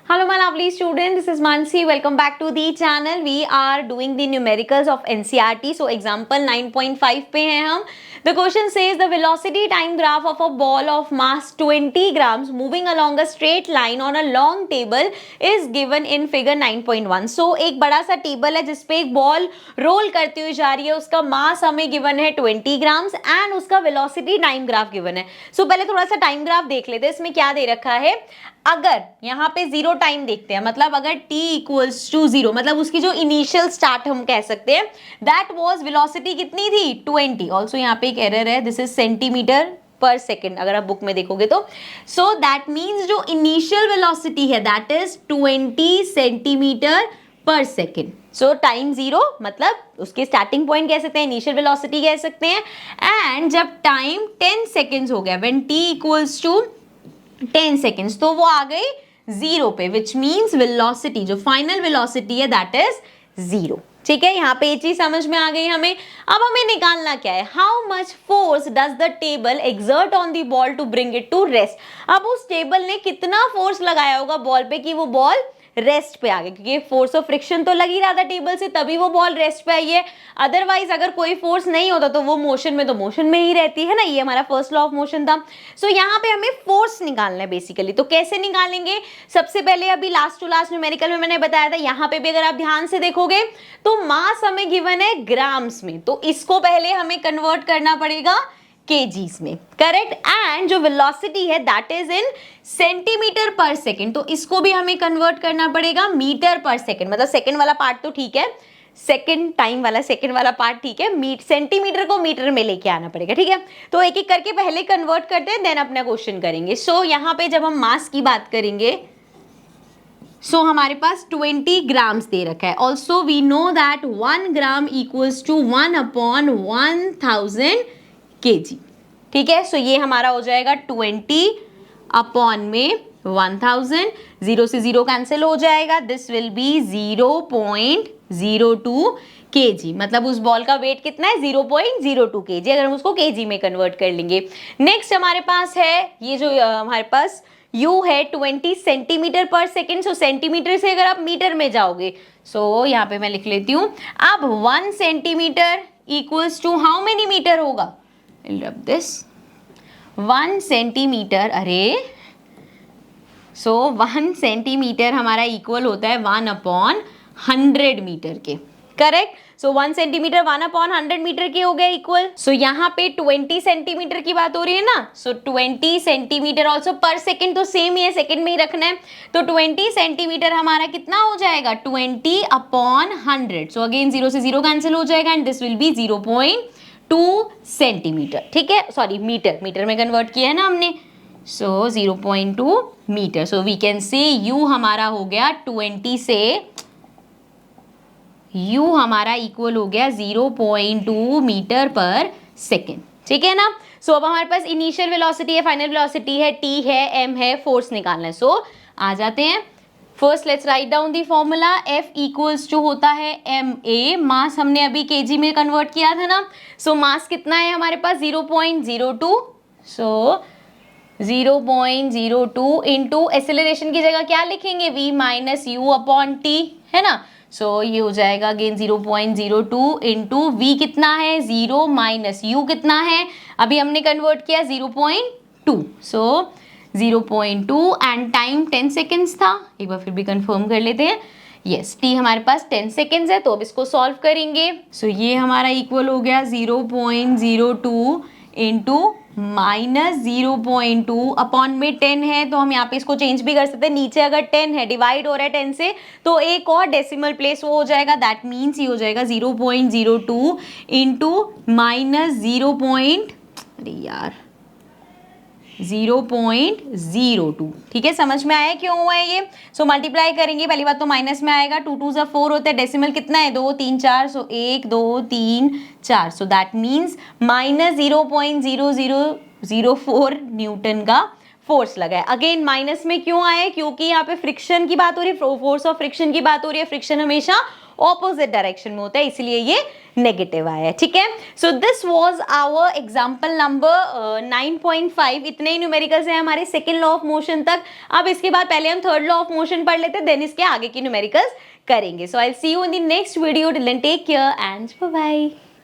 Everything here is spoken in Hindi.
Hello my lovely students, this is Mansi. Welcome back to the channel. We are doing the numericals of NCERT. So example 9.5 पे हैं हम. The question says the velocity time graph of a ball of mass 20 grams moving along a straight line on a long table is given in figure 9.1. So एक बड़ा सा टेबल है जिसपे एक बॉल रोल करती हुई जा रही है. उसका मास हमें गिवन है 20 ग्राम्स एंड उसका वेलोसिटी टाइम ग्राफ गिवन है. सो पहले थोड़ा सा टाइम ग्राफ देख लेते हैं. इसमें क्या दे रखा है, अगर यहाँ पे जीरो टाइम देखते हैं, मतलब अगर t इक्वल्स टू जीरो, मतलब उसकी जो इनिशियल स्टार्ट हम कह सकते हैं, दैट वाज वेलोसिटी कितनी थी 20. ऑल्सो यहाँ पे एक एरर है, दिस इज सेंटीमीटर पर सेकेंड अगर आप बुक में देखोगे तो. सो दैट मीन्स जो इनिशियल वेलोसिटी है दैट इज 20 सेंटीमीटर पर सेकेंड. सो टाइम जीरो मतलब उसके स्टार्टिंग पॉइंट कह सकते हैं, इनिशियल वेलोसिटी कह सकते हैं. एंड जब टाइम 10 सेकेंड्स हो गया, when t equals to 10 seconds, तो वो आ गई जीरो पे, विच मीन्स वेलोसिटी जो फाइनल वेलोसिटी है दैट इज जीरो. ठीक है, यहाँ पे ये चीज समझ में आ गई हमें. अब हमें निकालना क्या है, how much force does the table exert on the ball to bring it to rest. अब उस टेबल ने कितना फोर्स लगाया होगा बॉल पे कि वो बॉल रेस्ट पे आ गई, क्योंकि फोर्स ऑफ फ्रिक्शन तो लग ही रहा था टेबल से, तभी वो बॉल रेस्ट पे आई है. अदरवाइज अगर कोई फोर्स नहीं होता तो वो मोशन में, तो मोशन में ही रहती है ना. ये हमारा फर्स्ट लॉ ऑफ मोशन था. सो यहाँ पे हमें फोर्स निकालना है बेसिकली. तो कैसे निकालेंगे, सबसे पहले अभी लास्ट टू लास्ट न्यूमेरिकल में मैंने बताया था, यहाँ पे भी अगर आप ध्यान से देखोगे तो मास हमें गिवन है ग्राम्स में, तो इसको पहले हमें कन्वर्ट करना पड़ेगा केजीज में, करेक्ट. एंड जो वेलोसिटी है दैट इज इन सेंटीमीटर पर सेकेंड, तो इसको भी हमें कन्वर्ट करना पड़ेगा मीटर पर सेकेंड. मतलब सेकेंड वाला पार्ट तो ठीक है, सेकेंड टाइम वाला सेकेंड वाला पार्ट ठीक है, सेंटीमीटर को मीटर में लेके आना पड़ेगा. ठीक है, तो एक एक करके पहले कन्वर्ट करते हैं, देन अपना क्वेश्चन करेंगे. सो यहाँ पे जब हम मास की बात करेंगे, सो हमारे पास 20 ग्राम्स दे रखा है. Also we know that 1 gram equals to 1/1000 kg. ठीक है, सो ये हमारा हो जाएगा 20 अपॉन में 1000, जीरो से जीरो कैंसिल हो जाएगा, दिस विल बी 0.02 kg. मतलब उस बॉल का वेट कितना है 0.02 kg, अगर हम उसको kg में कन्वर्ट कर लेंगे. नेक्स्ट हमारे पास है ये जो हमारे पास u है 20 सेंटीमीटर पर सेकेंड. सो सेंटीमीटर से अगर आप मीटर में जाओगे, सो यहाँ पे मैं लिख लेती हूँ. अब 1 centimetre equals to how many metre होगा, दिस 1 सेंटीमीटर. अरे सो 1 सेंटीमीटर हमारा इक्वल होता है 1/100 मीटर के, करेक्ट. सो 1 सेंटीमीटर 1/100 मीटर के हो गया इक्वल. सो यहाँ पे 20 सेंटीमीटर की बात हो रही है ना, सो 20 सेंटीमीटर ऑल्सो पर सेकेंड तो सेम ही है, सेकेंड में ही रखना है. तो 20 सेंटीमीटर हमारा कितना हो जाएगा 20/100. सो अगेन जीरो से जीरो कैंसिल हो जाएगा and this will be 0.2 centimetre. ठीक है, सॉरी मीटर, मीटर में कन्वर्ट किया है ना हमने. So 0.2 metre. So we can say u हमारा हो गया 20 से u हमारा इक्वल हो गया 0.2 मीटर पर सेकेंड. ठीक है ना. सो अब हमारे पास इनिशियल वेलोसिटी है, फाइनल वेलोसिटी है, t है, m है, फोर्स निकालना है. सो आ जाते हैं. First let's write down the formula. F equals to होता है ma, मास हमने अभी kg में कन्वर्ट किया था ना. सो मास कितना है हमारे पास 0.02. सो 0.02 इंटू एक्सेलरेशन की जगह क्या लिखेंगे v minus u upon T, है ना. सो ये हो जाएगा अगेन 0.02 इंटू v कितना है 0 माइनस u कितना है, अभी हमने कन्वर्ट किया 0.2. सो 0.2 एंड टाइम 10 सेकेंड्स था. एक बार फिर भी कंफर्म कर लेते हैं. यस, t हमारे पास 10 सेकेंड्स है, तो अब इसको सॉल्व करेंगे. सो ये हमारा इक्वल हो गया 0.02 इंटू माइनस 0.2 अपॉन में 10 है, तो हम यहाँ पे इसको चेंज भी कर सकते हैं. नीचे अगर 10 है डिवाइड हो रहा है 10 से, तो एक और डेसिमल प्लेस वो हो जाएगा, दैट मीन्स ये हो जाएगा 0.02 इंटू माइनस 0.02. ठीक है, समझ में आया क्यों हुआ है ये. सो मल्टीप्लाई करेंगे, पहली बात तो माइनस में आएगा, 2 2 4 होता है, डेसिमल कितना है 2 3 4. सो 1 2 3 4. So that means minus 0.0004 Newton का फोर्स लगा है. अगेन माइनस में क्यों आया, क्योंकि यहाँ पे फ्रिक्शन की बात हो रही है, फोर्स ऑफ फ्रिक्शन की बात हो रही है. फ्रिक्शन हमेशा ऑपोजिट डायरेक्शन में होता है, इसलिए ये नेगेटिव आया है, ठीक है। So this was our example number 9.5। इतने ही न्यूमेरिकल्स हैं हमारे सेकंड लॉ ऑफ मोशन तक। अब इसके बाद पहले हम थर्ड लॉ ऑफ मोशन पढ़ लेते हैं, देन इसके आगे की न्यूमेरिकल्स करेंगे। So I will see you in the next video. Till then take care and bye bye.